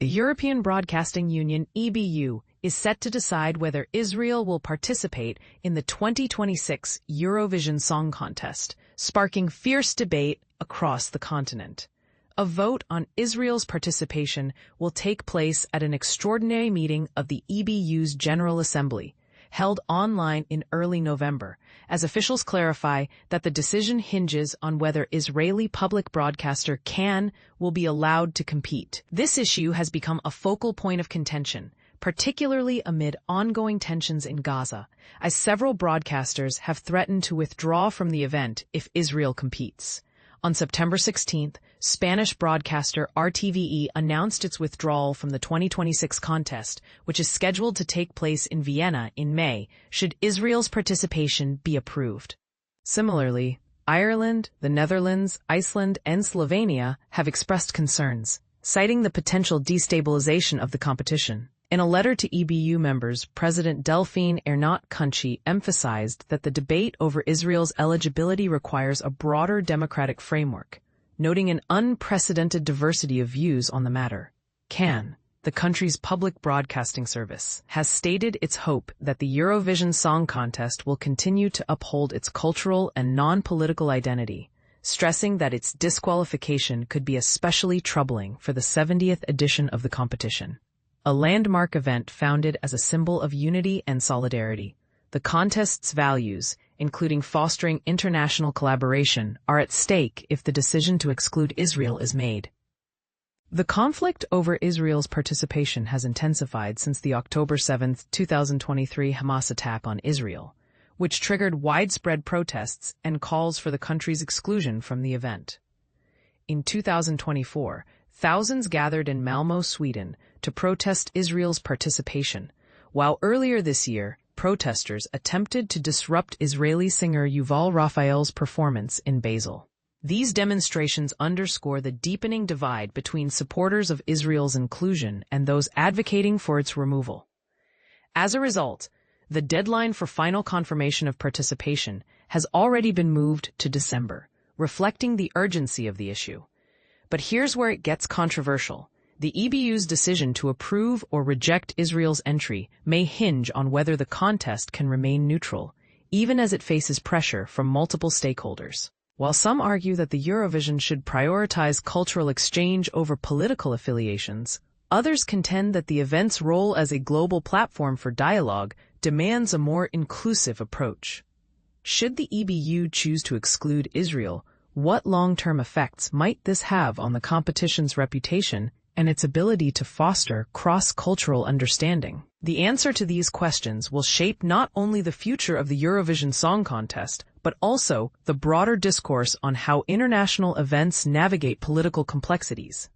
The European Broadcasting Union, EBU, is set to decide whether Israel will participate in the 2026 Eurovision Song Contest, sparking fierce debate across the continent. A vote on Israel's participation will take place at an extraordinary meeting of the EBU's General Assembly, held online in early November, as officials clarify that the decision hinges on whether Israeli public broadcaster will be allowed to compete. This issue has become a focal point of contention, particularly amid ongoing tensions in Gaza, as several broadcasters have threatened to withdraw from the event if Israel competes. On September 16th, Spanish broadcaster RTVE announced its withdrawal from the 2026 contest, which is scheduled to take place in Vienna in May, should Israel's participation be approved. Similarly, Ireland, the Netherlands, Iceland, and Slovenia have expressed concerns, citing the potential destabilization of the competition. In a letter to EBU members, President Delphine Ernotte-Cunci emphasized that the debate over Israel's eligibility requires a broader democratic framework, noting an unprecedented diversity of views on the matter. CAN, the country's public broadcasting service, has stated its hope that the Eurovision Song Contest will continue to uphold its cultural and non-political identity, stressing that its disqualification could be especially troubling for the 70th edition of the competition. A landmark event founded as a symbol of unity and solidarity, the contest's values, including fostering international collaboration, are at stake if the decision to exclude Israel is made. The conflict over Israel's participation has intensified since the October 7, 2023 Hamas attack on Israel, which triggered widespread protests and calls for the country's exclusion from the event. In 2024, thousands gathered in Malmö, Sweden, to protest Israel's participation, while earlier this year, protesters attempted to disrupt Israeli singer Yuval Raphael's performance in Basel. These demonstrations underscore the deepening divide between supporters of Israel's inclusion and those advocating for its removal. As a result, the deadline for final confirmation of participation has already been moved to December, reflecting the urgency of the issue. But here's where it gets controversial. The EBU's decision to approve or reject Israel's entry may hinge on whether the contest can remain neutral, even as it faces pressure from multiple stakeholders. While some argue that the Eurovision should prioritize cultural exchange over political affiliations, others contend that the event's role as a global platform for dialogue demands a more inclusive approach. Should the EBU choose to exclude Israel, what long-term effects might this have on the competition's reputation and its ability to foster cross-cultural understanding? The answer to these questions will shape not only the future of the Eurovision Song Contest, but also the broader discourse on how international events navigate political complexities.